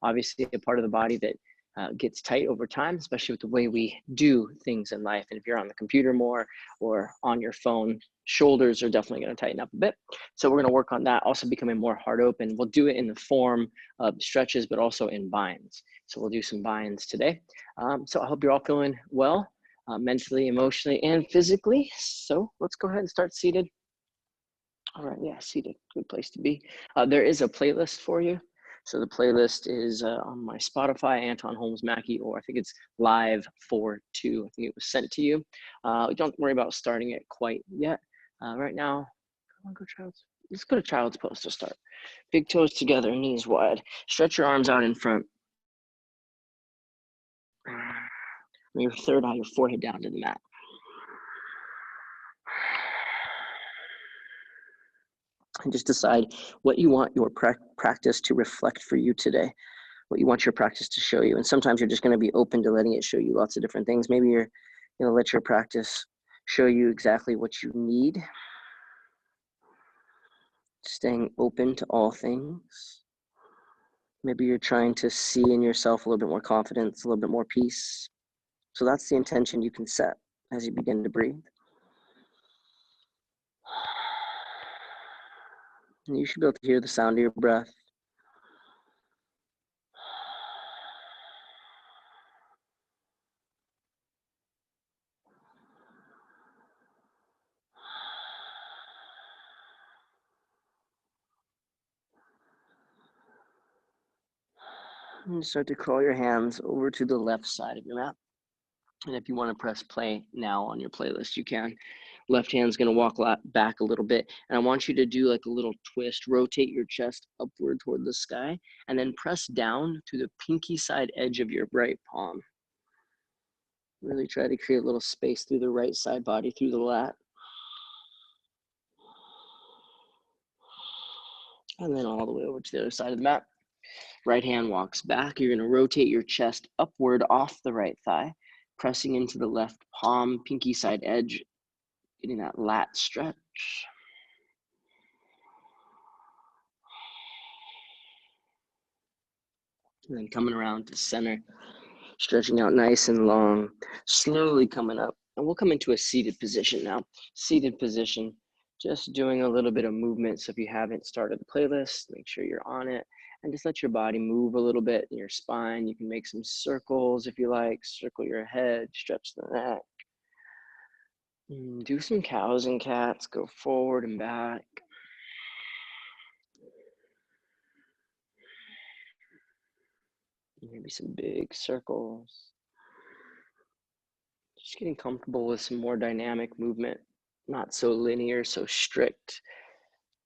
obviously a part of the body that gets tight over time, especially with the way we do things in life. And if you're on the computer more or on your phone, shoulders are definitely going to tighten up a bit. So we're going to work on that, also becoming more heart open. We'll do it in the form of stretches, but also in binds. So we'll do some binds today. So I hope you're all feeling well, mentally, emotionally, and physically. So let's go ahead and start seated. All right, yeah, seated, good place to be. There is a playlist for you. So the playlist is on my Spotify, Anton Holmes Mackey, or I think it's Live 4-2. I think it was sent to you. Don't worry about starting it quite yet. Right now, come on, go child's. Let's go to child's pose to start. Big toes together, knees wide. Stretch your arms out in front. Your third eye, your forehead down to the mat. And just decide what you want your practice to reflect for you today, what you want your practice to show you. And sometimes you're just going to be open to letting it show you lots of different things. Maybe you're going to let your practice show you exactly what you need. Staying open to all things. Maybe you're trying to see in yourself a little bit more confidence, a little bit more peace. So that's the intention you can set as you begin to breathe. And you should be able to hear the sound of your breath. And start to crawl your hands over to the left side of your mat. And if you want to press play now on your playlist, you can. Left hand's going to walk back a little bit. And I want you to do like a little twist, rotate your chest upward toward the sky, and then press down to the pinky side edge of your right palm. Really try to create a little space through the right side body, through the lat. And then all the way over to the other side of the mat. Right hand walks back. You're going to rotate your chest upward off the right thigh, pressing into the left palm, pinky side edge, getting that lat stretch. And then coming around to center, stretching out nice and long, slowly coming up. And we'll come into a seated position now. Seated position, just doing a little bit of movement. So if you haven't started the playlist, make sure you're on it. And just let your body move a little bit in your spine. You can make some circles if you like. Circle your head, stretch the neck. Do some cows and cats. Go forward and back. Maybe some big circles. Just getting comfortable with some more dynamic movement. Not so linear, so strict.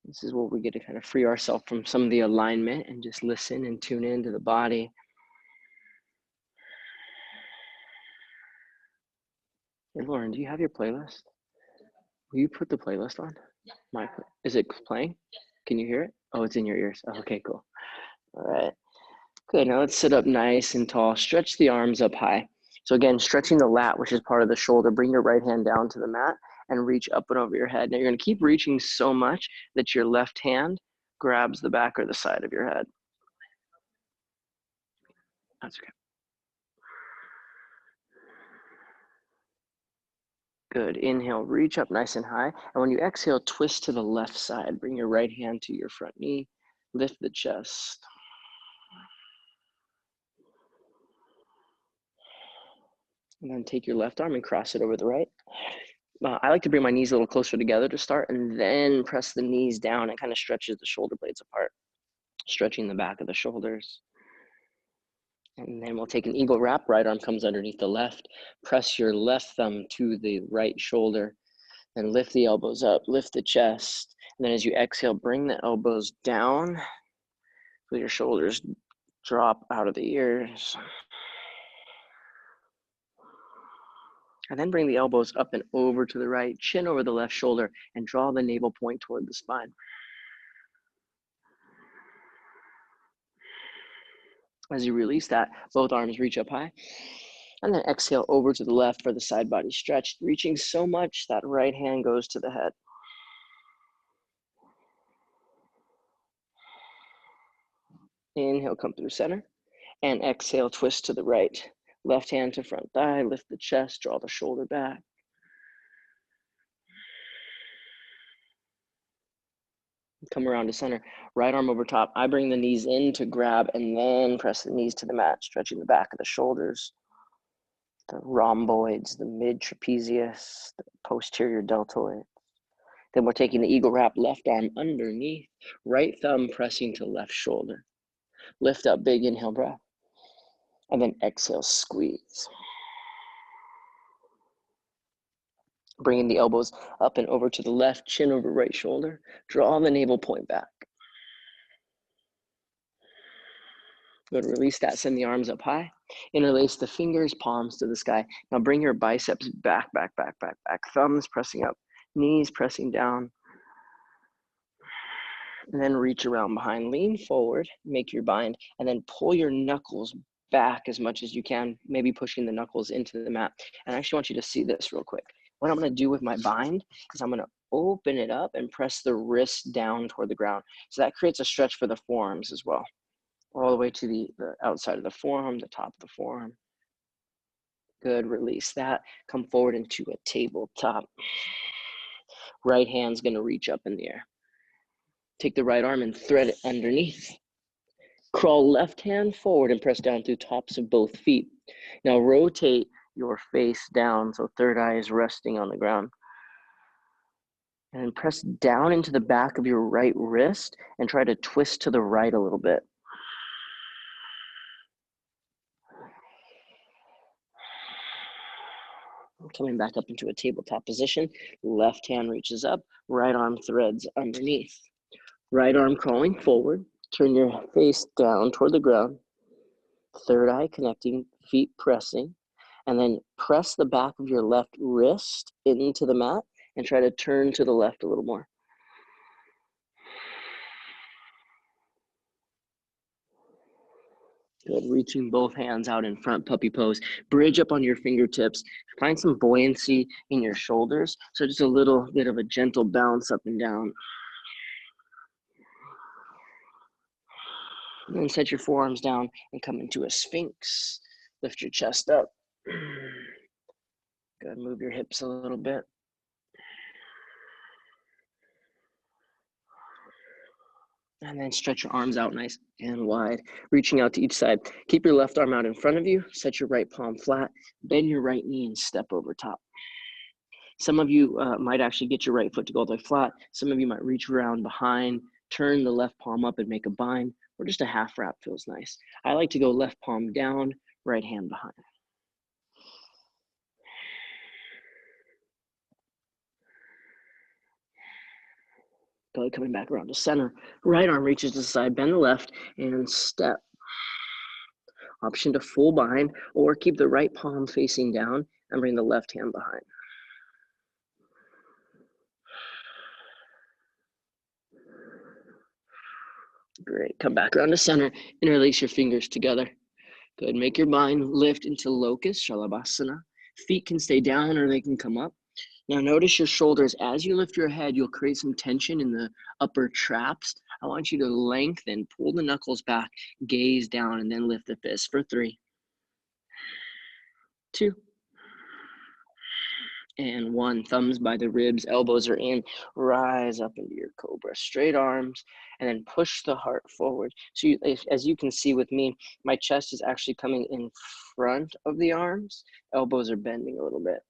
This is where we get to kind of free ourselves from some of the alignment and just listen and tune into the body. Hey, Lauren, do you have your playlist? Will you put the playlist on? Yeah. Is it playing? Yes. Can you hear it? Oh, it's in your ears. Oh, okay, cool. All right. Good. Now let's sit up nice and tall. Stretch the arms up high. So again, stretching the lat, which is part of the shoulder. Bring your right hand down to the mat and reach up and over your head. Now you're going to keep reaching so much that your left hand grabs the back or the side of your head. That's okay. Good. Inhale, reach up nice and high. And when you exhale, twist to the left side. Bring your right hand to your front knee. Lift the chest. And then take your left arm and cross it over the right. I like to bring my knees a little closer together to start and then press the knees down. It kind of stretches the shoulder blades apart, stretching the back of the shoulders. And then we'll take an eagle wrap. Right arm comes underneath the left. Press your left thumb to the right shoulder and lift the elbows up, lift the chest. And then as you exhale, bring the elbows down. Feel your shoulders drop out of the ears. And then bring the elbows up and over to the right, chin over the left shoulder, and draw the navel point toward the spine. As you release that, both arms reach up high. And then exhale over to the left for the side body stretch, reaching so much that right hand goes to the head. Inhale, come through center. And exhale, twist to the right. Left hand to front thigh, lift the chest, draw the shoulder back. Come around to center, right arm over top. I bring the knees in to grab and then press the knees to the mat, stretching the back of the shoulders, the rhomboids, the mid trapezius, the posterior deltoid. Then we're taking the eagle wrap, left arm underneath, right thumb pressing to left shoulder. Lift up, big inhale breath. And then exhale, squeeze. Bringing the elbows up and over to the left, chin over right shoulder. Draw the navel point back. Good, release that, send the arms up high. Interlace the fingers, palms to the sky. Now bring your biceps back, back, back, back, back. Thumbs pressing up, knees pressing down. And then reach around behind, lean forward, make your bind, and then pull your knuckles back as much as you can, maybe pushing the knuckles into the mat. And I actually want you to see this real quick. What I'm gonna do with my bind is I'm gonna open it up and press the wrist down toward the ground. So that creates a stretch for the forearms as well. All the way to the outside of the forearm, the top of the forearm. Good, release that. Come forward into a tabletop. Right hand's gonna reach up in the air. Take the right arm and thread it underneath. Crawl left hand forward and press down through tops of both feet. Now rotate your face down so third eye is resting on the ground. And then press down into the back of your right wrist and try to twist to the right a little bit. Coming back up into a tabletop position. Left hand reaches up, right arm threads underneath. Right arm crawling forward. Turn your face down toward the ground. Third eye connecting, feet pressing. And then press the back of your left wrist into the mat and try to turn to the left a little more. Good, reaching both hands out in front, puppy pose. Bridge up on your fingertips. Find some buoyancy in your shoulders. So just a little bit of a gentle bounce up and down. And then set your forearms down and come into a sphinx. Lift your chest up. Good, move your hips a little bit. And then stretch your arms out nice and wide, reaching out to each side. Keep your left arm out in front of you. Set your right palm flat. Bend your right knee and step over top. Some of you might actually get your right foot to go all the way flat. Some of you might reach around behind, turn the left palm up and make a bind, or just a half wrap feels nice. I like to go left palm down, right hand behind. Good, coming back around to center. Right arm reaches to the side, bend the left, and step. Option to full bind, or keep the right palm facing down and bring the left hand behind. Great, come back around to center, interlace your fingers together. Good, make your bind, lift into locust, shalabhasana. Feet can stay down or they can come up. Now notice your shoulders. As you lift your head, you'll create some tension in the upper traps. I want you to lengthen, pull the knuckles back, gaze down, and then lift the fist for 3, 2, and 1. Thumbs by the ribs, elbows are in. Rise up into your cobra. Straight arms, and then push the heart forward. So as you can see with me, my chest is actually coming in front of the arms. Elbows are bending a little bit.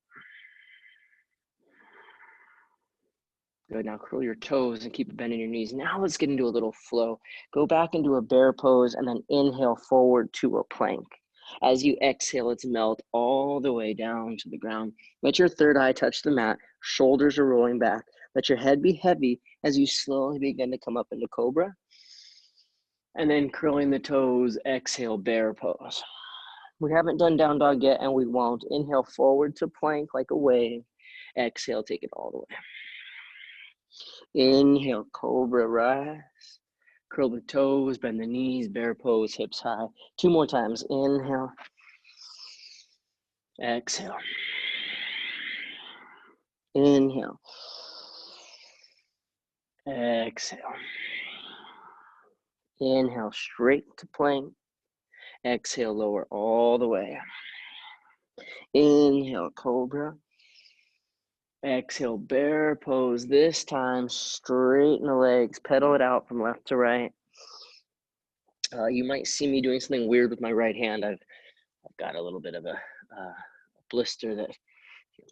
Good, now curl your toes and keep bending your knees. Now let's get into a little flow. Go back into a bear pose and then inhale forward to a plank. As you exhale, let's melt all the way down to the ground. Let your third eye touch the mat. Shoulders are rolling back. Let your head be heavy as you slowly begin to come up into cobra. And then curling the toes, exhale, bear pose. We haven't done down dog yet, and we won't. Inhale forward to plank like a wave. Exhale, take it all the way. Inhale, cobra, rise. Curl the toes, bend the knees, bear pose, hips high. 2 more times. Inhale. Exhale. Inhale. Exhale. Inhale, straight to plank. Exhale, lower all the way. Inhale, cobra. Exhale, bear pose. This time, straighten the legs. Pedal it out from left to right. You might see me doing something weird with my right hand. I've got a little bit of a blister that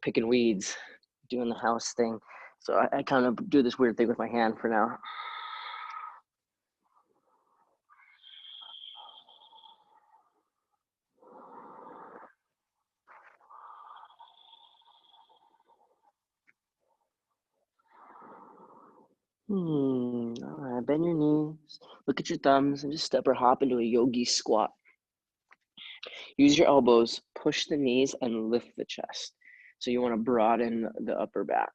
picking weeds, doing the house thing. So I kind of do this weird thing with my hand for now. All right, bend your knees, look at your thumbs, and just step or hop into a yogi squat. Use your elbows, push the knees, and lift the chest. So you want to broaden the upper back.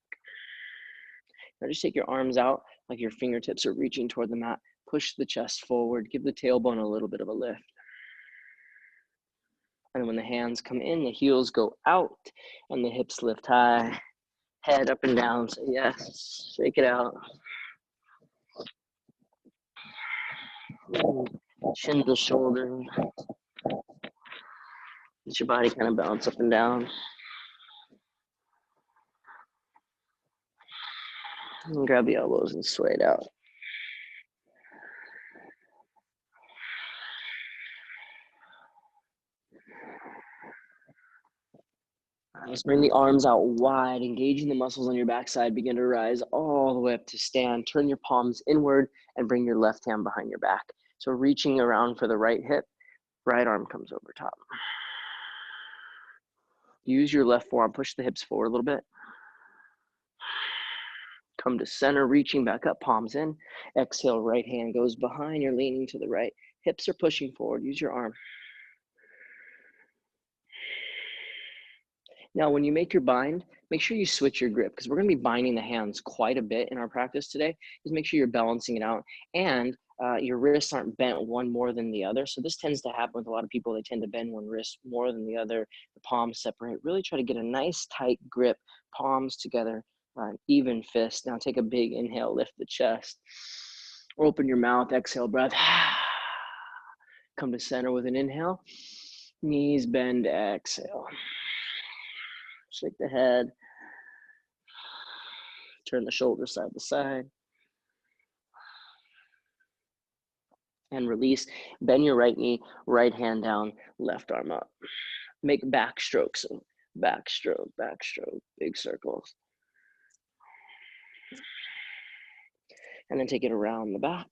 Now just take your arms out like your fingertips are reaching toward the mat. Push the chest forward, give the tailbone a little bit of a lift. And when the hands come in, the heels go out and the hips lift high. Head up and down, say yes, shake it out. Chin to the shoulder. Let your body kind of bounce up and down. And grab the elbows and sway it out. Let's bring the arms out wide, engaging the muscles on your backside. Begin to rise all the way up to stand. Turn your palms inward and bring your left hand behind your back. So reaching around for the right hip, right arm comes over top. Use your left forearm, push the hips forward a little bit. Come to center, reaching back up, palms in. Exhale, right hand goes behind, you're leaning to the right. Hips are pushing forward, use your arm. Now, when you make your bind, make sure you switch your grip because we're going to be binding the hands quite a bit in our practice today. Just make sure you're balancing it out and your wrists aren't bent one more than the other. So this tends to happen with a lot of people. They tend to bend one wrist more than the other. The palms separate. Really try to get a nice tight grip, palms together, even fist. Now take a big inhale, lift the chest. Open your mouth, exhale, breath. Come to center with an inhale. Knees bend, exhale. Shake the head. Turn the shoulders side to side. And release. Bend your right knee, right hand down, left arm up. Make backstrokes. So backstroke, backstroke, big circles. And then take it around the back.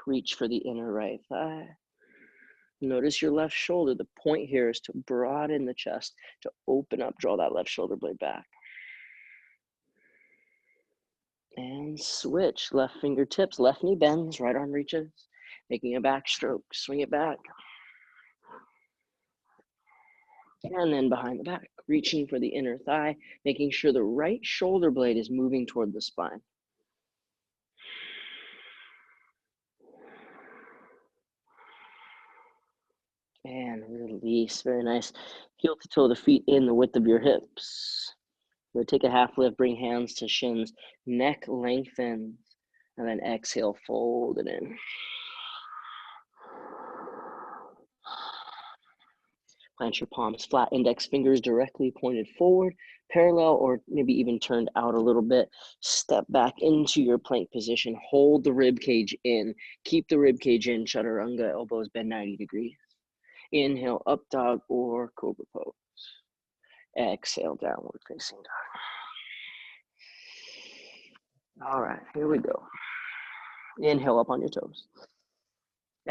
Reach for the inner right thigh. Notice your left shoulder. The point here is to broaden the chest, to open up, draw that left shoulder blade back. And switch, left fingertips, left knee bends, right arm reaches, making a backstroke, swing it back. And then behind the back, reaching for the inner thigh, making sure the right shoulder blade is moving toward the spine. And release, very nice. Heel to toe the feet in the width of your hips. So take a half lift, bring hands to shins, neck lengthens, and then exhale, fold it in. Plant your palms flat, index fingers directly pointed forward, parallel or maybe even turned out a little bit. Step back into your plank position. Hold the rib cage in. Keep the rib cage in. Chaturanga, elbows bend 90 degrees. Inhale, up dog or cobra pose. Exhale, downward facing dog. All right, here we go. Inhale, up on your toes.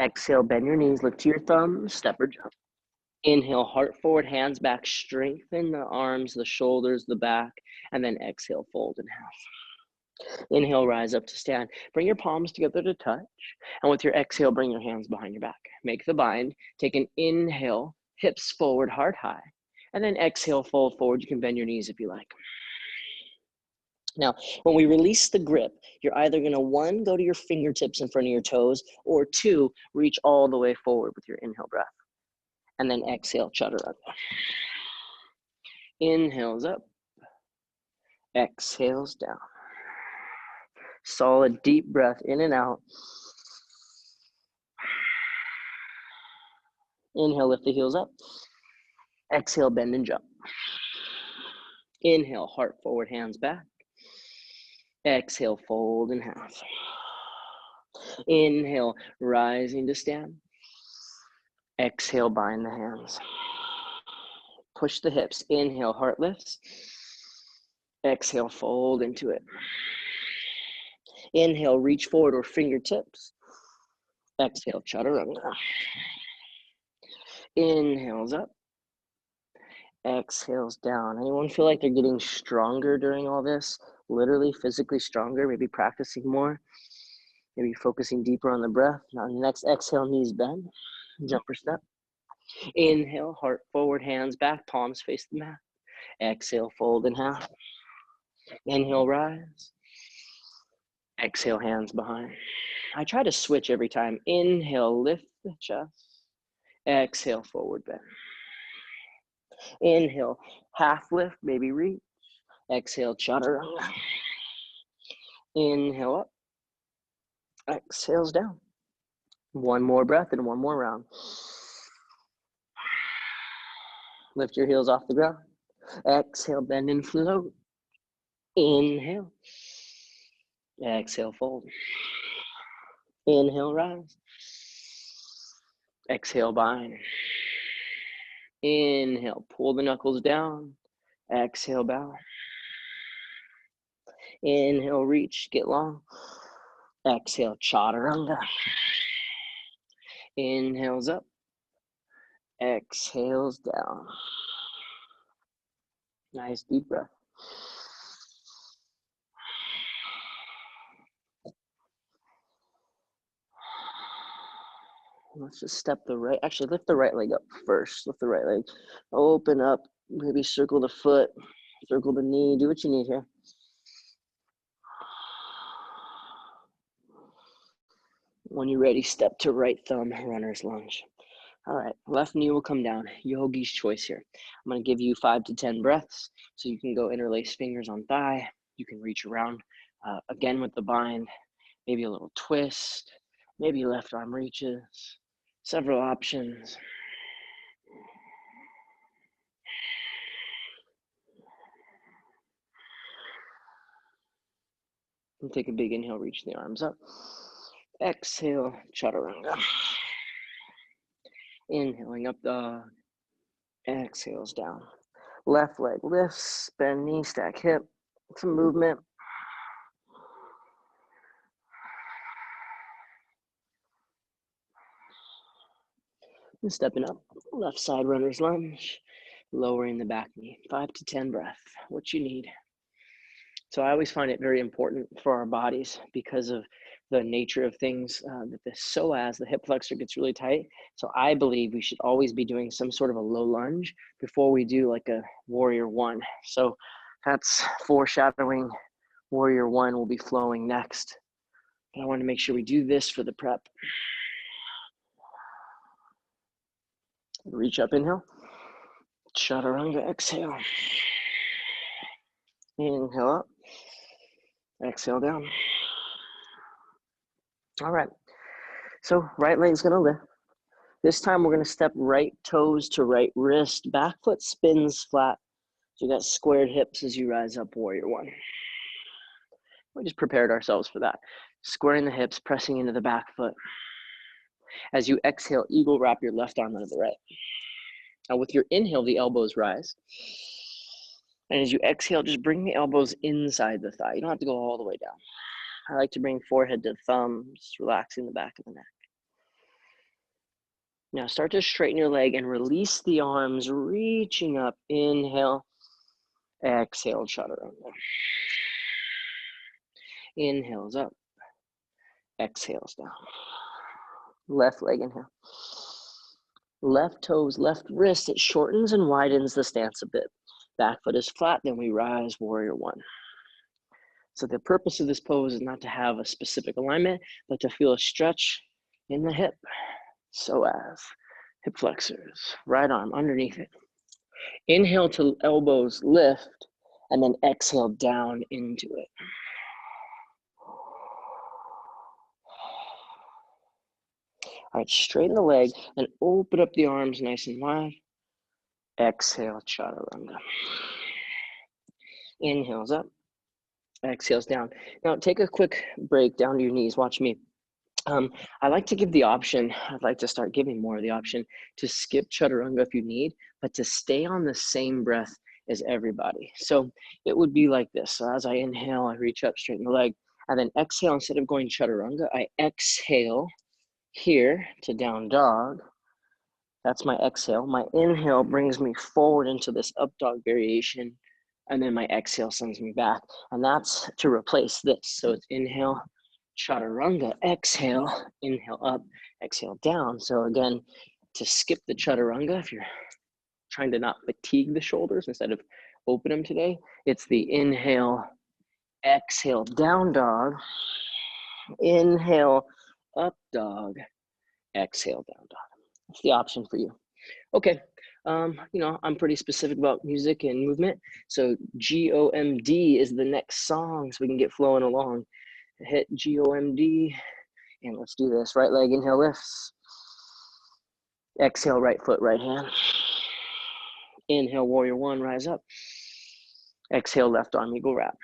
Exhale, bend your knees, look to your thumbs, step or jump. Inhale, heart forward, hands back, strengthen the arms, the shoulders, the back, and then exhale, fold in half. Inhale, rise up to stand. Bring your palms together to touch, and with your exhale, bring your hands behind your back. Make the bind. Take an inhale, hips forward, heart high, and then exhale, fold forward. You can bend your knees if you like. Now, when we release the grip, you're either going to, one, go to your fingertips in front of your toes, or two, reach all the way forward with your inhale breath. And then exhale, chaturanga. Inhales up, exhales down. Solid deep breath in and out. Inhale, lift the heels up. Exhale, bend and jump. Inhale, heart forward, hands back. Exhale, fold in half. Inhale, rising to stand. Exhale, bind the hands. Push the hips. Inhale, heart lifts. Exhale, fold into it. Inhale, reach forward or fingertips. Exhale, chaturanga. Inhales up. Exhales down. Anyone feel like they're getting stronger during all this? Literally, physically stronger, maybe practicing more, maybe focusing deeper on the breath. Now, next exhale, knees bend, jumper step. Inhale, heart forward, hands back, palms face the mat. Exhale, fold in half. Inhale, rise. Exhale, hands behind. I try to switch every time. Inhale, lift the chest. Exhale, forward bend. Inhale, half lift, maybe reach. Exhale, chaturanga. Inhale up. Exhales down. One more breath and one more round. Lift your heels off the ground. Exhale, bend and float. Inhale. Exhale, fold. Inhale, rise. Exhale, bind. Inhale, pull the knuckles down. Exhale, bow. Inhale, reach, get long. Exhale, chaturanga. Inhales up. Exhales down. Nice deep breath. Let's just step the right, actually lift the right leg up first. Lift the right leg, open up, maybe circle the foot, circle the knee, do what you need here. When you're ready, step to right thumb, runner's lunge. All right, left knee will come down, yogi's choice here. I'm gonna give you 5 to 10 breaths, so you can go interlace fingers on thigh, you can reach around, again with the bind, maybe a little twist, maybe left arm reaches, several options. And take a big inhale, reach the arms up. Exhale, chaturanga. Inhaling up dog. Exhales down. Left leg lifts, bend knee, stack hip. Some movement. And stepping up, left side runner's lunge, lowering the back knee. 5 to 10 breaths, what you need. So I always find it very important for our bodies because of the nature of things that the psoas, the hip flexor, gets really tight. So I believe we should always be doing some sort of a low lunge before we do like a warrior one. So that's foreshadowing. Warrior one will be flowing next. But I want to make sure we do this for the prep. Reach up, inhale. Chaturanga, exhale. Inhale up. Exhale down. All right. So right leg's gonna lift. This time we're gonna step right toes to right wrist. Back foot spins flat. So you got squared hips as you rise up, warrior one. We just prepared ourselves for that. Squaring the hips, pressing into the back foot. As you exhale, eagle wrap your left arm under the right. Now with your inhale, the elbows rise. And as you exhale, just bring the elbows inside the thigh. You don't have to go all the way down. I like to bring forehead to thumb, just relaxing the back of the neck. Now start to straighten your leg and release the arms, reaching up. Inhale, exhale, chaturanga. Inhales up, exhales down. Left leg inhale. Left toes, left wrist, it shortens and widens the stance a bit. Back foot is flat, then we rise, warrior one. So the purpose of this pose is not to have a specific alignment, but to feel a stretch in the hip. Psoas, hip flexors, right arm underneath it. Inhale to elbows lift, and then exhale down into it. All right, straighten the leg and open up the arms nice and wide. Exhale, chaturanga. Inhales up, exhales down. Now take a quick break down to your knees. Watch me. I like to give the option, I'd like to start giving more of the option to skip chaturanga if you need, but to stay on the same breath as everybody. So it would be like this. So as I inhale, I reach up, straighten the leg, and then exhale. Instead of going chaturanga, I exhale here to down dog. That's my exhale. My inhale brings me forward into this up dog variation, and then my exhale sends me back. And that's to replace this. So it's inhale, chaturanga, exhale, inhale up, exhale down. So again, to skip the chaturanga, if you're trying to not fatigue the shoulders instead of open them today, it's the inhale, exhale, down dog, inhale, up dog, exhale, down dog. That's the option for you. Okay, I'm pretty specific about music and movement. So GOMD is the next song so we can get flowing along. Hit GOMD, and let's do this. Right leg, inhale, lifts. Exhale, right foot, right hand. Inhale, warrior one, rise up. Exhale, left arm, eagle wrap.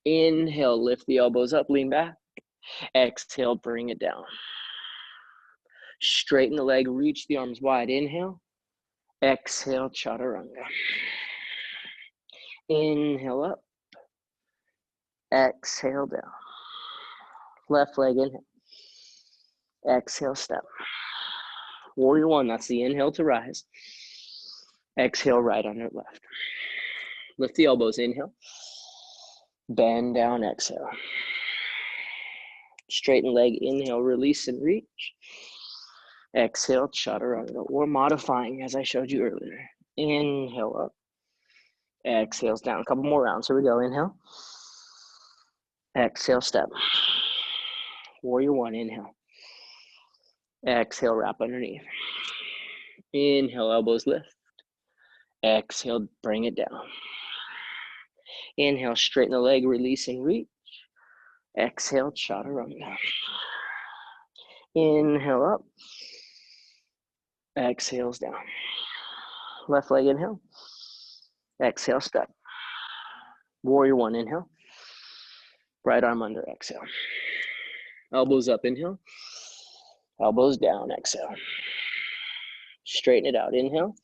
Inhale, lift the elbows up, lean back. Exhale, bring it down. Straighten the leg, reach the arms wide. Inhale. Exhale, chaturanga. Inhale up. Exhale down. Left leg, inhale. Exhale, step. Warrior one, that's the inhale to rise. Exhale, right under left. Lift the elbows, inhale. Bend down, exhale. Straighten leg, inhale, release and reach. Exhale, chaturanga, or modifying as I showed you earlier. Inhale up. Exhales down. A couple more rounds. Here we go. Inhale. Exhale, step. Warrior one, inhale. Exhale, wrap underneath. Inhale, elbows lift. Exhale, bring it down. Inhale, straighten the leg, release and reach. Exhale, chaturanga. Inhale up. Exhales down. Left leg, inhale. Exhale, step. Warrior one, inhale. Right arm under, exhale. Elbows up, inhale. Elbows down, exhale. Straighten it out, inhale.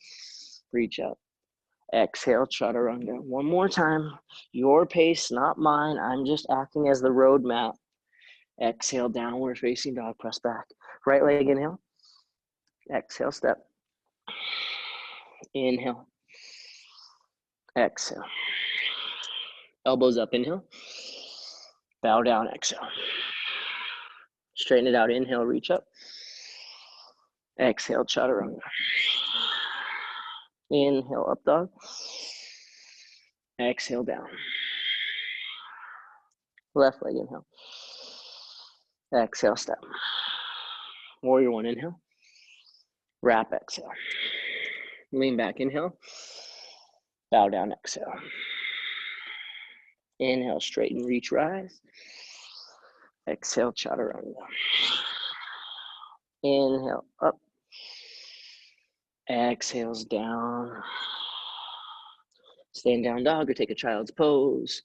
Reach up. Exhale, chaturanga. One more time. Your pace, not mine. I'm just acting as the road map. Exhale, downward facing dog, press back. Right leg, inhale. Exhale, step. Inhale. Exhale. Elbows up, inhale. Bow down, exhale. Straighten it out, inhale, reach up. Exhale, chaturanga. Inhale, up dog. Exhale, down. Left leg, inhale. Exhale, step. Warrior one, inhale. Wrap, exhale. Lean back, inhale. Bow down, exhale. Inhale, straighten, reach, rise. Exhale, chaturanga. Inhale, up. Exhales down. Stand down dog or take a child's pose.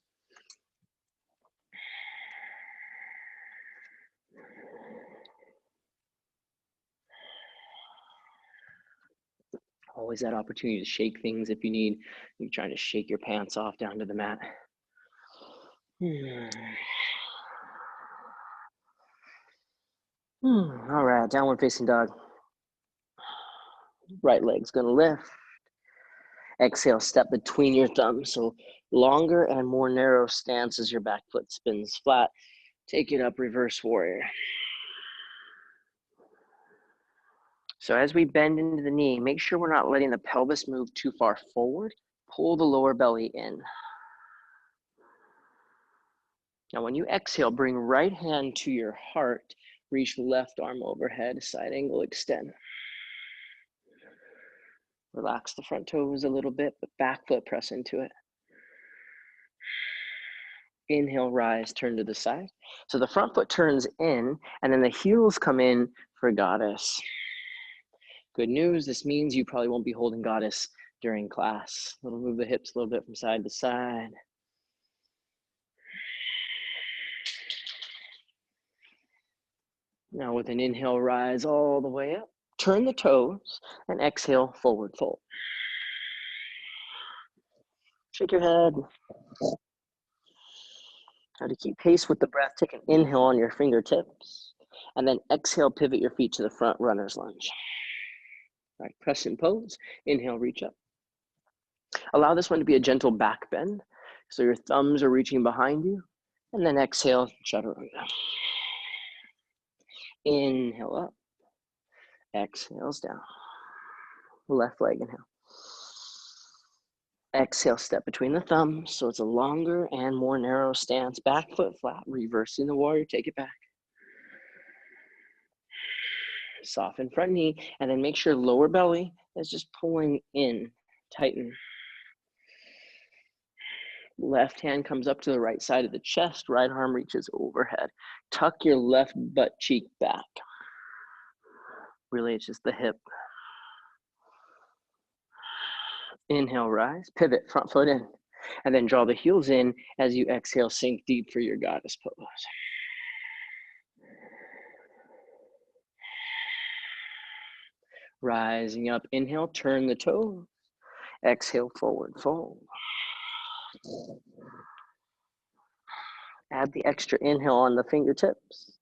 Always that opportunity to shake things if you need. You're trying to shake your pants off down to the mat. All right, downward facing dog. Right leg's gonna lift. Exhale, step between your thumbs. So longer and more narrow stance as your back foot spins flat. Take it up, reverse warrior. So as we bend into the knee, make sure we're not letting the pelvis move too far forward. Pull the lower belly in. Now when you exhale, bring right hand to your heart. Reach left arm overhead, side angle extend. Relax the front toes a little bit, but back foot press into it. Inhale, rise, turn to the side. So the front foot turns in, and then the heels come in for goddess. Good news, this means you probably won't be holding goddess during class. We'll move the hips a little bit from side to side. Now with an inhale, rise all the way up. Turn the toes and exhale, forward fold. Shake your head. Now to keep pace with the breath, take an inhale on your fingertips and then exhale, pivot your feet to the front, runner's lunge. All right, crescent pose. Inhale, reach up. Allow this one to be a gentle back bend. So your thumbs are reaching behind you. And then exhale, chaturanga. Inhale up. Exhales down. Left leg, inhale. Exhale, step between the thumbs. So it's a longer and more narrow stance. Back foot flat, reversing the warrior, take it back. Soften front knee, and then make sure lower belly is just pulling in, tighten. Left hand comes up to the right side of the chest, right arm reaches overhead. Tuck your left butt cheek back. Really, it's just the hip. Inhale, rise, pivot, front foot in, and then draw the heels in as you exhale, sink deep for your goddess pose. Rising up, inhale, turn the toes, exhale, forward fold. Add the extra inhale on the fingertips.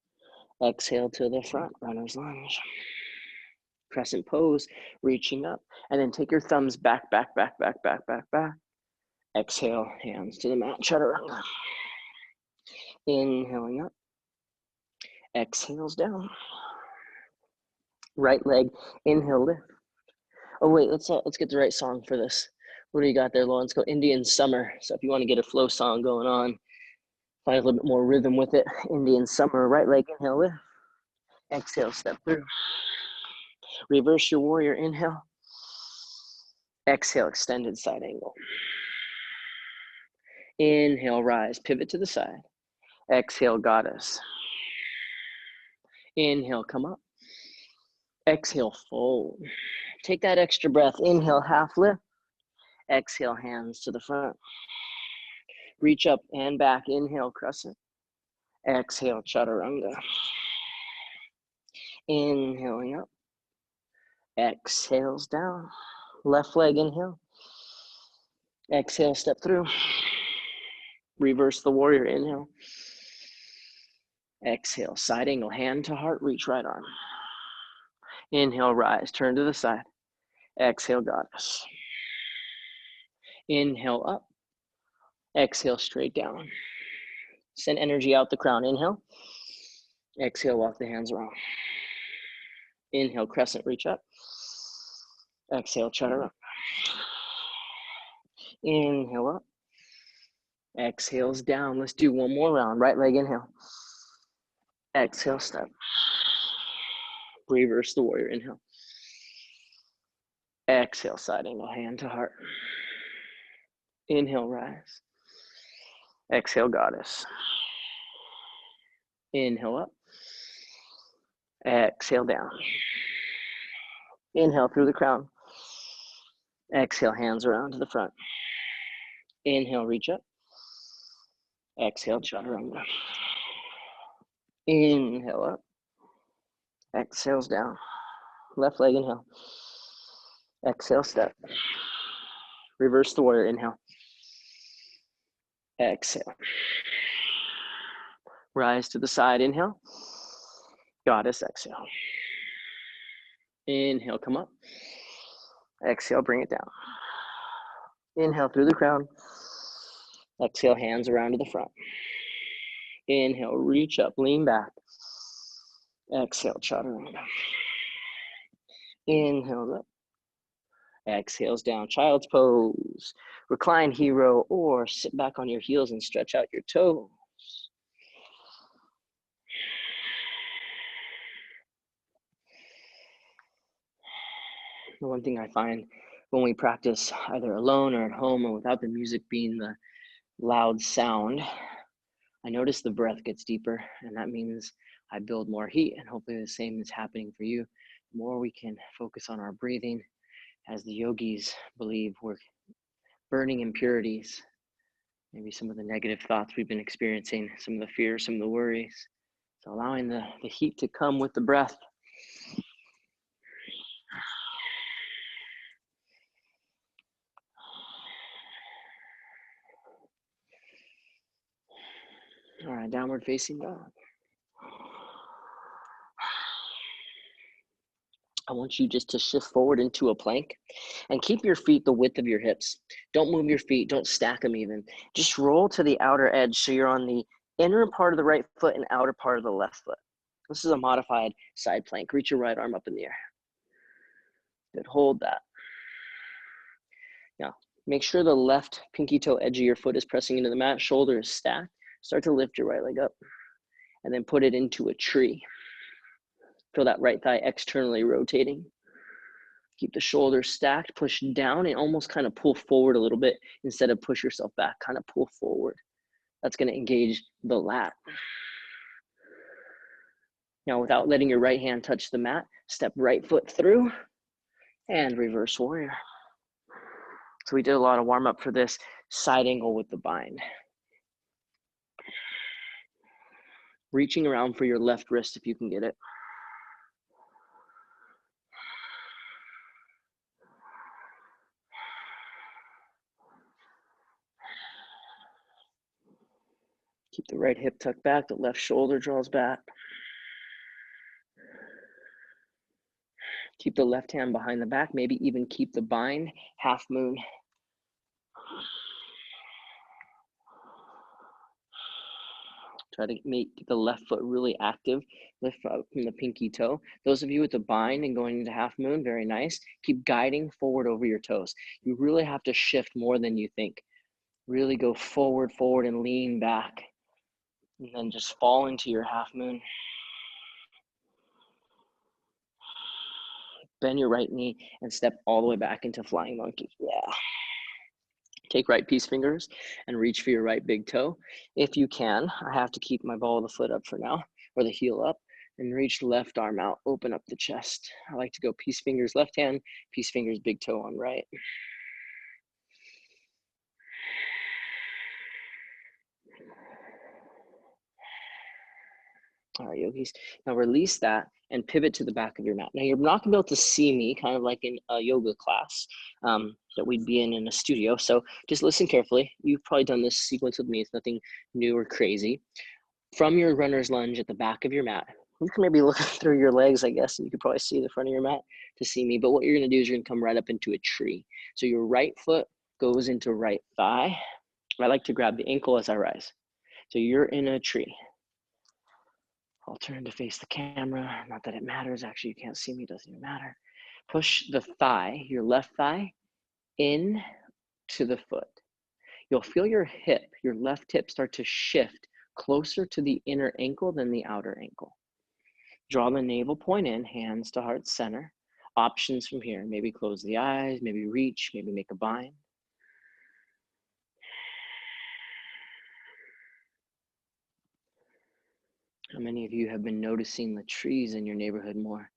Exhale to the front, runner's lunge. Crescent pose, reaching up, and then take your thumbs back, back, back, back, back, back, back. Exhale, hands to the mat, chaturanga. Inhaling up, exhales down. Right leg, inhale, lift. Oh wait, let's get the right song for this. What do you got there, Lauren? Let's go Indian Summer. So if you want to get a flow song going on, find a little bit more rhythm with it. Indian Summer, right leg, inhale, lift. Exhale, step through. Reverse your warrior, inhale. Exhale, extended side angle. Inhale, rise, pivot to the side. Exhale, goddess. Inhale, come up. Exhale, fold. Take that extra breath. Inhale, half lift. Exhale, hands to the front. Reach up and back. Inhale, crescent. Exhale, chaturanga. Inhaling up. Exhales down. Left leg, inhale. Exhale, step through. Reverse the warrior, inhale. Exhale, side angle, hand to heart, reach right arm. Inhale, rise, turn to the side. Exhale, goddess. Inhale, up. Exhale, straight down. Send energy out the crown. Inhale. Exhale, walk the hands around. Inhale, crescent, reach up. Exhale, chaturanga. Inhale up. Exhales down. Let's do one more round. Right leg, inhale. Exhale, step. Reverse the warrior, inhale. Exhale, side angle, hand to heart. Inhale, rise. Exhale, goddess. Inhale up. Exhale down. Inhale through the crown. Exhale, hands around to the front. Inhale, reach up. Exhale, chaturanga. Inhale up. Exhales down. Left leg, inhale. Exhale, step. Reverse the warrior, inhale. Exhale. Rise to the side, inhale. Goddess, exhale. Inhale, come up. Exhale, bring it down. Inhale through the crown. Exhale, hands around to the front. Inhale, reach up, lean back. Exhale, chaturanga. Inhale up. Exhales down, child's pose. Recline hero, or sit back on your heels and stretch out your toes. The one thing I find when we practice either alone or at home or without the music being the loud sound, I notice the breath gets deeper, and that means I build more heat, and hopefully the same is happening for you. The more we can focus on our breathing, as the yogis believe, we're burning impurities, maybe some of the negative thoughts we've been experiencing, some of the fears, some of the worries. So allowing the heat to come with the breath. All right, downward facing dog. I want you just to shift forward into a plank and keep your feet the width of your hips. Don't move your feet, don't stack them even. Just roll to the outer edge so you're on the inner part of the right foot and outer part of the left foot. This is a modified side plank. Reach your right arm up in the air. Good, hold that. Now, make sure the left pinky toe edge of your foot is pressing into the mat, shoulder is stacked. Start to lift your right leg up and then put it into a tree. Feel that right thigh externally rotating. Keep the shoulders stacked, push down and almost kind of pull forward a little bit instead of push yourself back, kind of pull forward. That's going to engage the lat. Now, without letting your right hand touch the mat, step right foot through and reverse warrior. So we did a lot of warm up for this side angle with the bind. Reaching around for your left wrist if you can get it. Keep the right hip tucked back, the left shoulder draws back. Keep the left hand behind the back, maybe even keep the bind, half moon. Try to make the left foot really active, lift up from the pinky toe. Those of you with the bind and going into half moon, very nice. Keep guiding forward over your toes. You really have to shift more than you think. Really go forward, and lean back. And then just fall into your half moon. Bend your right knee and step all the way back into flying monkey. Yeah. Take right peace fingers and reach for your right big toe. If you can, I have to keep my ball of the foot up for now, or the heel up, and reach left arm out, open up the chest. I like to go peace fingers left hand, peace fingers big toe on right. All right, yogis. Now release that and pivot to the back of your mat. Now you're not gonna be able to see me, kind of like in a yoga class that we'd be in a studio. So just listen carefully. You've probably done this sequence with me. It's nothing new or crazy. From your runner's lunge at the back of your mat, you can maybe look through your legs, I guess, and you can probably see the front of your mat to see me. But what you're gonna do is you're gonna come right up into a tree. So your right foot goes into right thigh. I like to grab the ankle as I rise. So you're in a tree. I'll turn to face the camera. Not that it matters. Actually, you can't see me. Doesn't even matter. Push the thigh, your left thigh, in to the foot. You'll feel your hip, your left hip start to shift closer to the inner ankle than the outer ankle. Draw the navel point in, hands to heart center. Options from here. Maybe close the eyes, maybe reach, maybe make a bind. How many of you have been noticing the trees in your neighborhood more?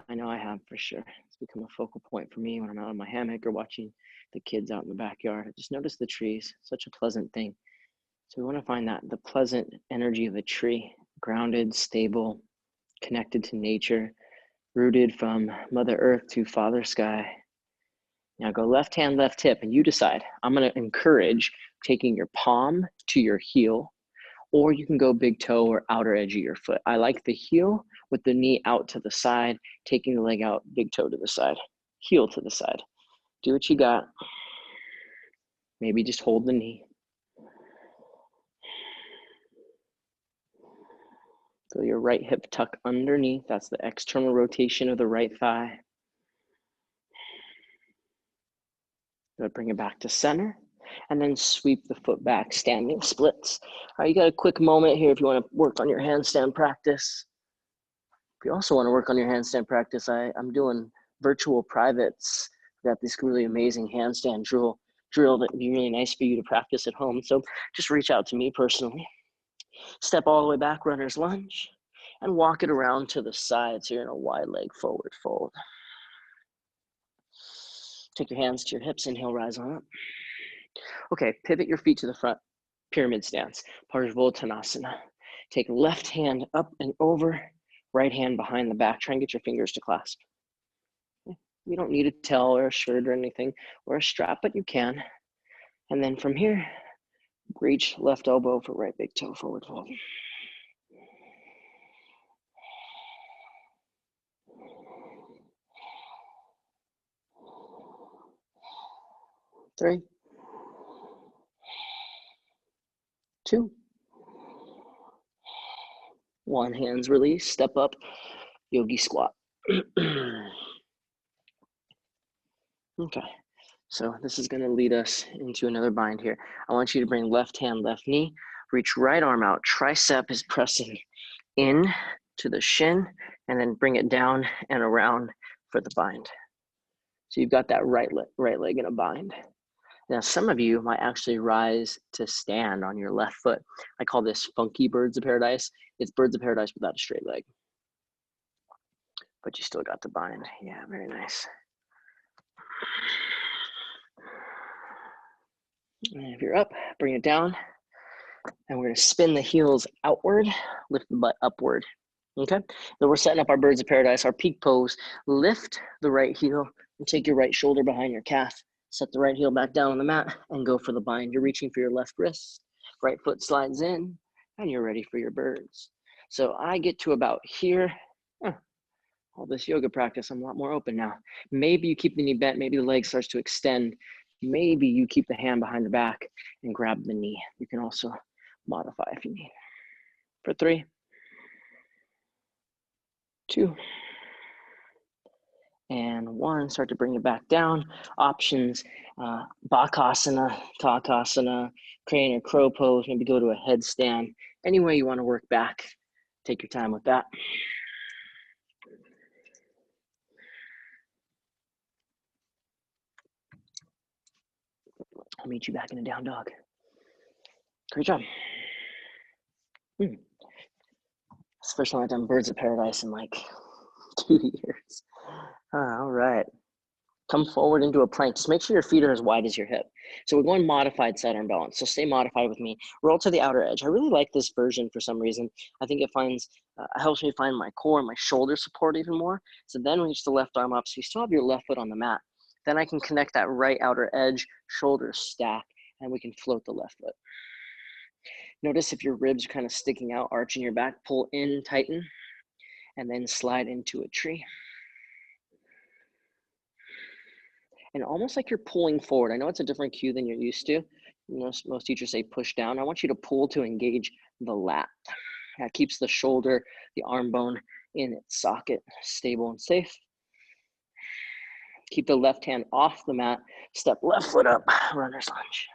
I know I have for sure. It's become a focal point for me when I'm out on my hammock or watching the kids out in the backyard. I just notice the trees, such a pleasant thing. So we want to find that the pleasant energy of a tree, grounded, stable, connected to nature, rooted from Mother Earth to Father Sky. Now go left hand, left hip, and you decide. I'm going to encourage taking your palm to your heel, or you can go big toe or outer edge of your foot. I like the heel with the knee out to the side, taking the leg out, big toe to the side, heel to the side. Do what you got. Maybe just hold the knee. Feel your right hip tuck underneath. That's the external rotation of the right thigh. Bring it back to center. And then sweep the foot back, standing splits. All right, you got a quick moment here if you want to work on your handstand practice. If you also want to work on your handstand practice, I'm doing virtual privates. I've got this really amazing handstand drill that would be really nice for you to practice at home. So just reach out to me personally. Step all the way back, runner's lunge. and walk it around to the side so you're in a wide leg forward fold. Take your hands to your hips, inhale, rise on up. Okay, pivot your feet to the front, pyramid stance, Parsvottanasana. Take left hand up and over, right hand behind the back. Try and get your fingers to clasp. You don't need a towel or a shirt or anything, or a strap, but you can. And then from here, reach left elbow for right big toe, forward fold. 3, 2, 1. Hands release, step up, yogi squat. Okay, so this is gonna lead us into another bind here. I want you to bring left hand, left knee, reach right arm out. Tricep is pressing in to the shin, and then bring it down and around for the bind. So you've got that right leg in a bind. Now, some of you might actually rise to stand on your left foot. I call this funky birds of paradise. It's birds of paradise without a straight leg. But you still got the bind. Yeah, very nice. And if you're up, bring it down. And we're gonna spin the heels outward, lift the butt upward. Okay, then we're setting up our birds of paradise, our peak pose. Lift the right heel and take your right shoulder behind your calf. Set the right heel back down on the mat and go for the bind. You're reaching for your left wrist. Right foot slides in and you're ready for your birds. So I get to about here. All this yoga practice, I'm a lot more open now. Maybe you keep the knee bent, maybe the leg starts to extend. Maybe you keep the hand behind the back and grab the knee. You can also modify if you need. For 3, 2, and 1. Start to bring it back down. Options, Bakasana, Takasana, crane or crow pose, maybe go to a headstand. Any way you want to work back, take your time with that. I'll meet you back in a down dog. Great job. It's the first time I've done birds of paradise in like 2 years. All right. Come forward into a plank. Just make sure your feet are as wide as your hip. So we're going modified side arm balance. So stay modified with me. Roll to the outer edge. I really like this version for some reason. I think it helps me find my core and my shoulder support even more. So then reach the left arm up. So you still have your left foot on the mat. Then I can connect that right outer edge, shoulders stack, and we can float the left foot. Notice if your ribs are kind of sticking out, arching your back, pull in, tighten, and then slide into a tree. And almost like you're pulling forward. I know it's a different cue than you're used to. Most teachers say push down. I want you to pull to engage the lat. That keeps the shoulder, the arm bone in its socket, stable and safe. Keep the left hand off the mat. Step left foot up, runner's lunge.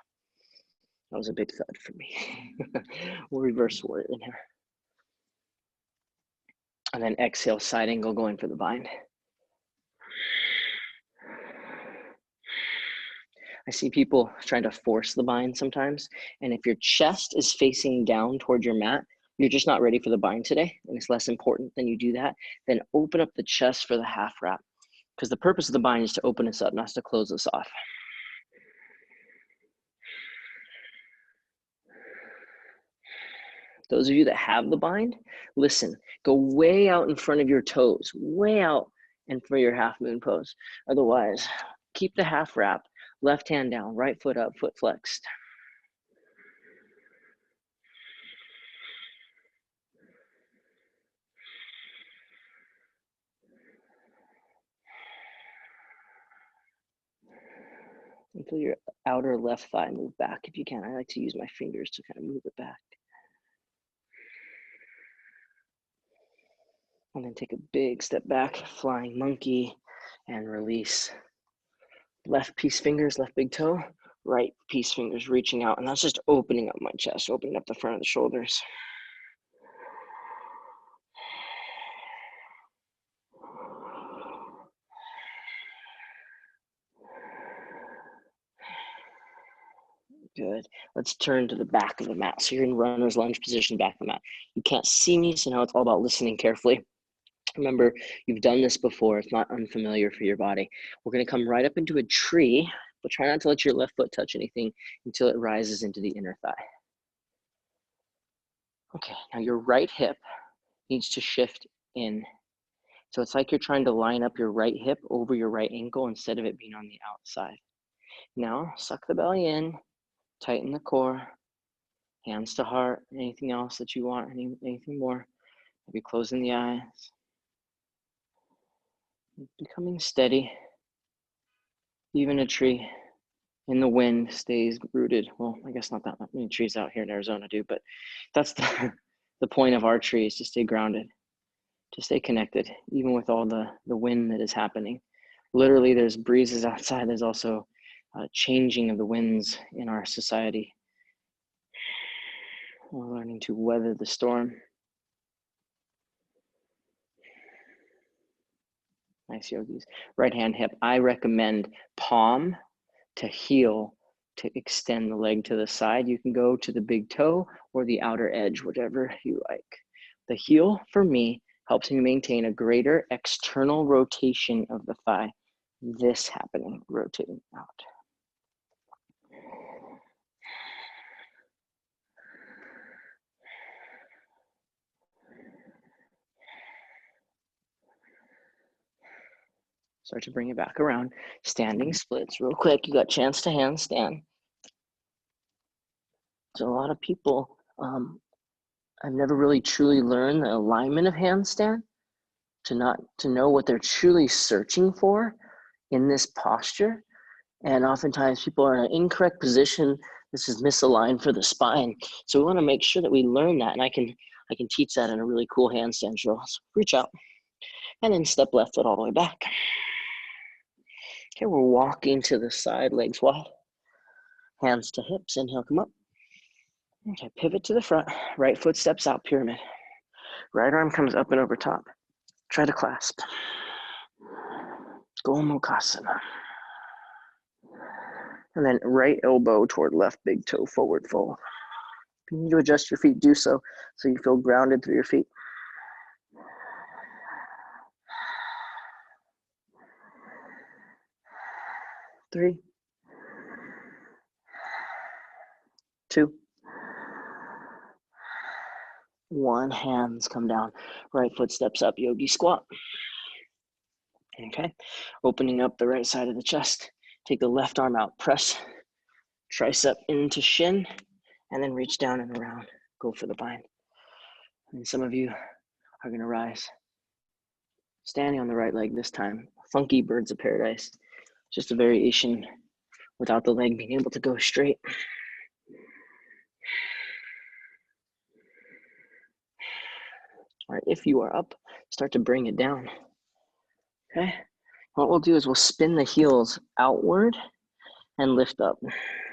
That was a big thud for me. We'll reverse warrior in here. And then exhale, side angle, going for the bind. I see people trying to force the bind sometimes. And if your chest is facing down toward your mat, you're just not ready for the bind today, and it's less important than you do that. Then open up the chest for the half wrap, because the purpose of the bind is to open us up, not to close us off. Those of you that have the bind, listen, go way out in front of your toes, way out and for your half moon pose. Otherwise, keep the half wrap, left hand down, right foot up, foot flexed. And feel your outer left thigh move back if you can. I like to use my fingers to kind of move it back. And then take a big step back, flying monkey, and release. Left piece fingers, left big toe, right piece fingers reaching out. And that's just opening up my chest, opening up the front of the shoulders. Good. Let's turn to the back of the mat. So you're in runner's lunge position, back of the mat. You can't see me, so now it's all about listening carefully. Remember, you've done this before. It's not unfamiliar for your body. We're going to come right up into a tree, but try not to let your left foot touch anything until it rises into the inner thigh. Okay, now your right hip needs to shift in. So it's like you're trying to line up your right hip over your right ankle instead of it being on the outside. Now, suck the belly in, tighten the core, hands to heart, anything else that you want, anything more. Maybe closing the eyes. Becoming steady. Even a tree in the wind stays rooted. Well, I guess not that many trees out here in Arizona do, but that's the point of our tree, is to stay grounded, to stay connected, even with all the wind that is happening. Literally, there's breezes outside. There's also changing of the winds in our society. We're learning to weather the storm. Nice, yogis. Right hand hip. I recommend palm to heel to extend the leg to the side. You can go to the big toe or the outer edge, whatever you like. The heel, for me, helps me maintain a greater external rotation of the thigh. This happening, rotating out. Start to bring it back around. Standing splits, real quick. You got a chance to handstand. So a lot of people, I've never really truly learned the alignment of handstand to know what they're truly searching for in this posture. And oftentimes people are in an incorrect position. This is misaligned for the spine. So we want to make sure that we learn that. And I can teach that in a really cool handstand drill. So reach out and then step left foot all the way back. Okay, we're walking to the side, legs wide. Hands to hips, inhale, come up. Okay, pivot to the front. Right foot steps out, pyramid. Right arm comes up and over top. Try to clasp. Gomukhasana. And then right elbow toward left big toe, forward fold. If you need to adjust your feet, do so you feel grounded through your feet. Three, two, one. Hands come down. Right foot steps up, yogi squat. Okay, opening up the right side of the chest. Take the left arm out, press tricep into shin, and then reach down and around. Go for the bind. And some of you are gonna rise. Standing on the right leg this time. Funky birds of paradise. Just a variation without the leg being able to go straight. All right, if you are up, start to bring it down. Okay, what we'll do is we'll spin the heels outward and lift up.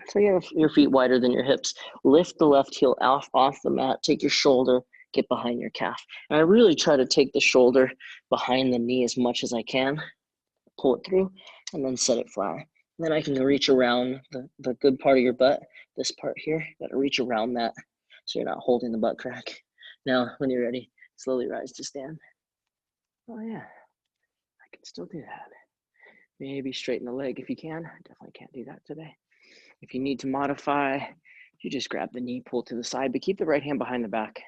So you have your feet wider than your hips. Lift the left heel off the mat, take your shoulder, get behind your calf. And I really try to take the shoulder behind the knee as much as I can, pull it through, and then set it flat. And then I can reach around the good part of your butt, this part here. You gotta reach around that so you're not holding the butt crack. Now, when you're ready, slowly rise to stand. Oh yeah, I can still do that. Maybe straighten the leg if you can. I definitely can't do that today. If you need to modify, you just grab the knee, pull to the side, but keep the right hand behind the back.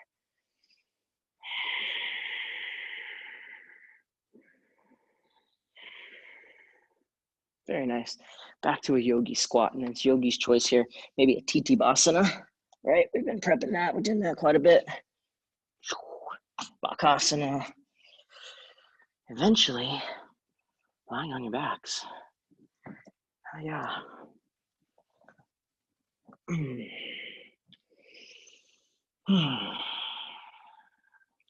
Very nice. Back to a yogi squat, and it's yogi's choice here. Maybe a Titibhasana, right? We've been prepping that. We're doing that quite a bit. Bakasana. Eventually, lying on your backs. Oh, yeah.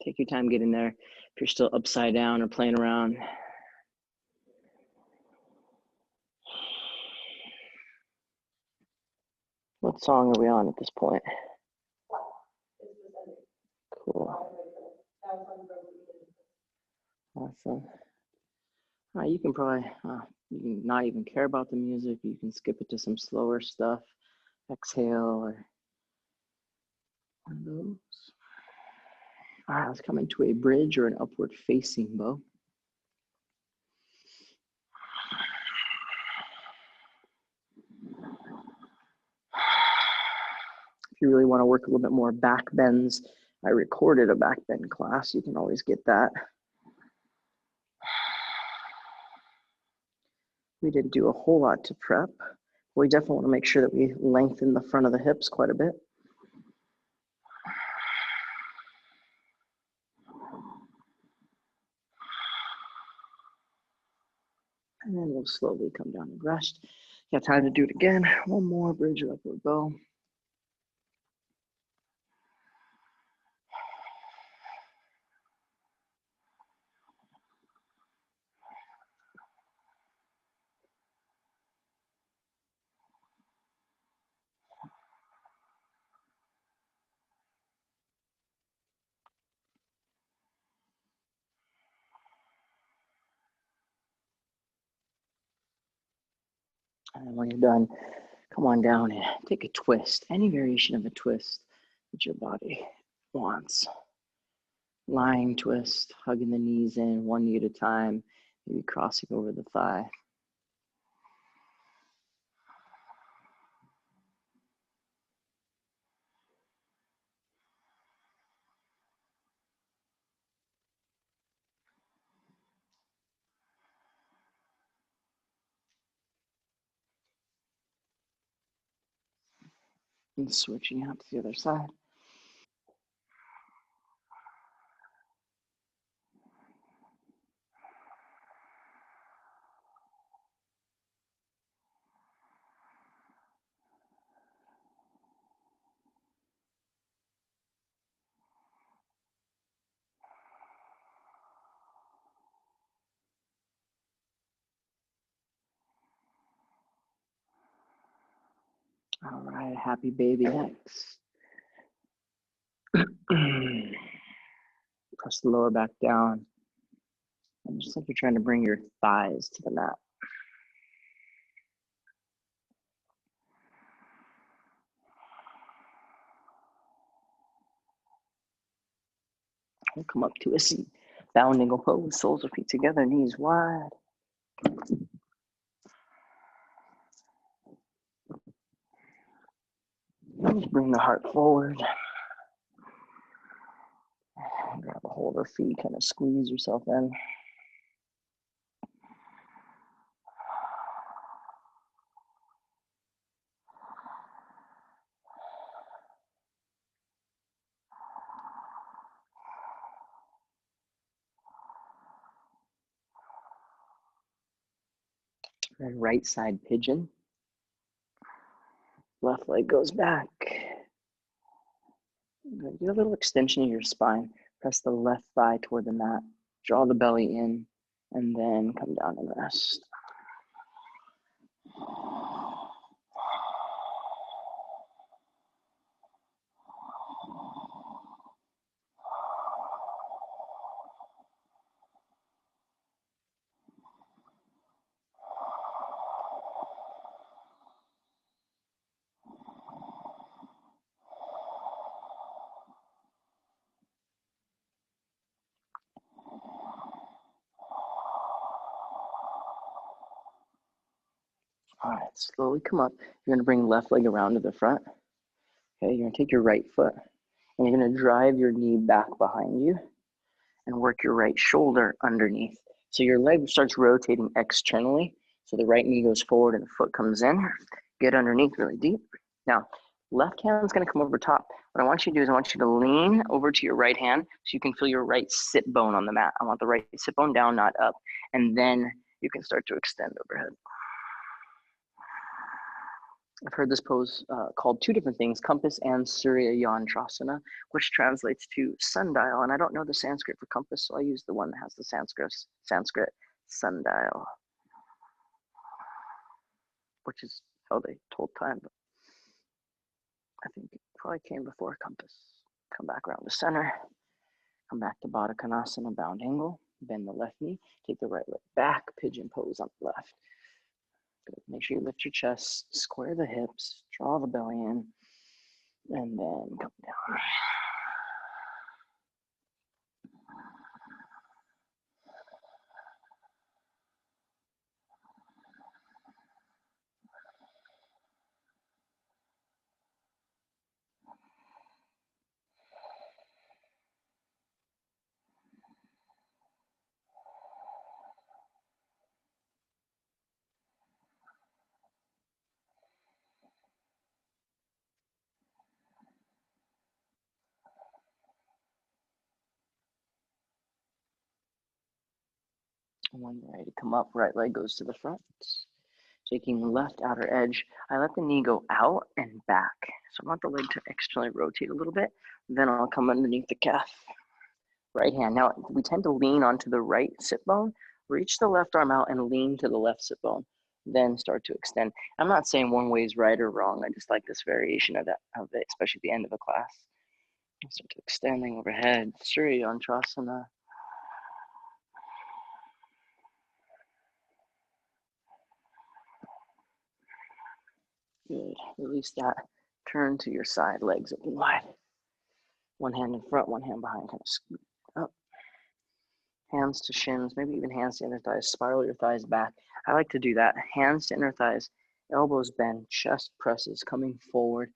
Take your time getting there. If you're still upside down or playing around. What song are we on at this point? Cool. Awesome. You can probably you can not even care about the music. You can skip it to some slower stuff. exhale, or one of those. All right, let's come into a bridge or an upward facing bow. If you really want to work a little bit more back bends, I recorded a back bend class. You can always get that. We didn't do a whole lot to prep. We definitely want to make sure that we lengthen the front of the hips quite a bit. And then we'll slowly come down and rest. Got time to do it again. One more bridge or upward bow. And when you're done, come on down and take a twist, any variation of a twist that your body wants. Lying twist, hugging the knees in, one knee at a time, maybe crossing over the thigh. And switching out to the other side. All right, happy baby next. Press the lower back down. And just like you're trying to bring your thighs to the mat. We'll come up to a seat. Bound angle pose, soles of feet together, knees wide. Just bring the heart forward. Grab a hold of the feet, kind of squeeze yourself in. Right side pigeon. Left leg goes back. Get a little extension of your spine. Press the left thigh toward the mat. Draw the belly in, and then come down and rest. All right, slowly come up. You're gonna bring left leg around to the front. Okay, you're gonna take your right foot, and you're gonna drive your knee back behind you and work your right shoulder underneath. So your leg starts rotating externally. So the right knee goes forward and the foot comes in. Get underneath really deep. Now, left hand's gonna come over top. What I want you to do is I want you to lean over to your right hand so you can feel your right sit bone on the mat. I want the right sit bone down, not up. And then you can start to extend overhead. I've heard this pose called two different things, compass and Surya Yantrasana, which translates to sundial. And I don't know the Sanskrit for compass, so I use the one that has the Sanskrit sundial, which is how they told time. But I think it probably came before compass. Come back around the center. Come back to Baddha Konasana, bound angle. Bend the left knee. Take the right leg back. Pigeon pose on the left. Good. Make sure you lift your chest, square the hips, draw the belly in, and then come down. And when you're ready to come up, right leg goes to the front. Taking the left outer edge, I let the knee go out and back. So I want the leg to externally rotate a little bit. Then I'll come underneath the calf. Right hand. Now, we tend to lean onto the right sit bone. Reach the left arm out and lean to the left sit bone. Then start to extend. I'm not saying one way is right or wrong. I just like this variation of it, especially at the end of a class. Start to extending overhead, straight on Antrasana. Good. Release that. Turn to your side, legs open wide. One hand in front, one hand behind, kind of scoot up. Hands to shins, maybe even hands to inner thighs. Spiral your thighs back. I like to do that. Hands to inner thighs, elbows bend, chest presses, coming forward.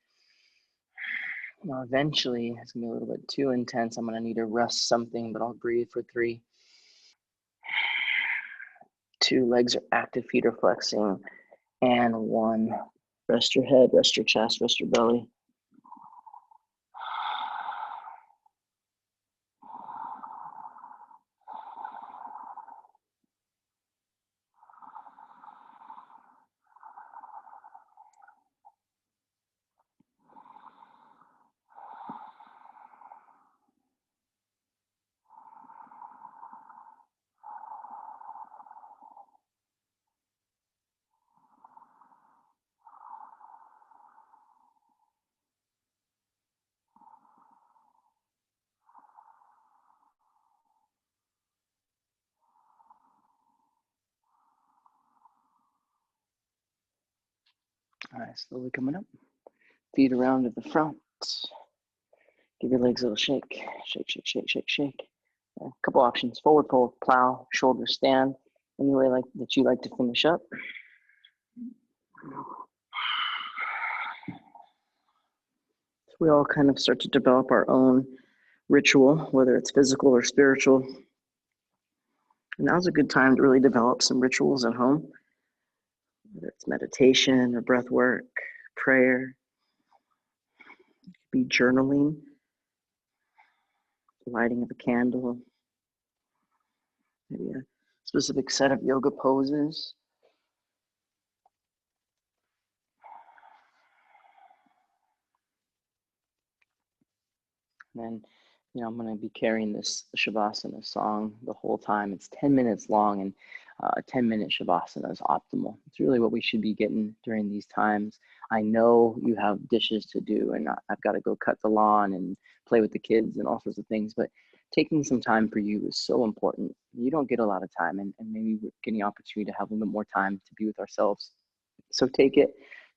Now, eventually, it's going to be a little bit too intense. I'm going to need to rest something, but I'll breathe for 3. 2, legs are active, feet are flexing. And 1, rest your head, rest your chest, rest your belly. All right, slowly coming up. Feet around to the front. Give your legs a little shake. Shake, shake, shake, shake, shake. A couple options. Forward fold, plow, shoulder stand. Any way that you like to finish up. So we all kind of start to develop our own ritual, whether it's physical or spiritual. And now's a good time to really develop some rituals at home, whether it's meditation or breath work, prayer, it could be journaling, lighting of a candle, maybe a specific set of yoga poses. And then, I'm going to be carrying this Shavasana song the whole time. It's 10 minutes long, and a 10-minute Shavasana is optimal. It's really what we should be getting during these times. I know you have dishes to do, and I've got to go cut the lawn and play with the kids and all sorts of things, but taking some time for you is so important. You don't get a lot of time, and maybe we're getting the opportunity to have a little bit more time to be with ourselves. So take it.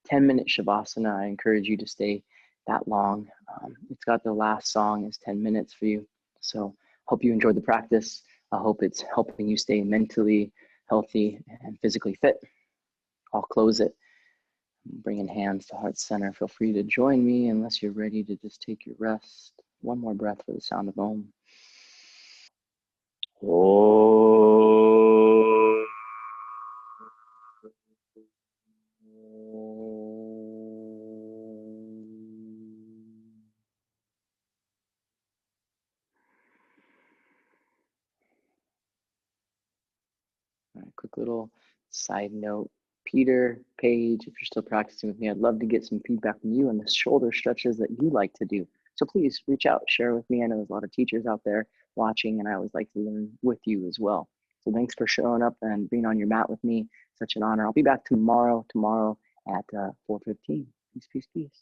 10-minute Shavasana. I encourage you to stay that long. It's got the last song is 10 minutes for you. So hope you enjoyed the practice. I hope it's helping you stay mentally healthy and physically fit. I'll close it. Bringing hands to heart center. Feel free to join me unless you're ready to just take your rest. One more breath for the sound of Om. Om. Quick little side note. Peter, Paige, if you're still practicing with me, I'd love to get some feedback from you on the shoulder stretches that you like to do. So please reach out, share with me. I know there's a lot of teachers out there watching, and I always like to learn with you as well. So thanks for showing up and being on your mat with me. Such an honor. I'll be back tomorrow at 4:15. Peace, peace, peace.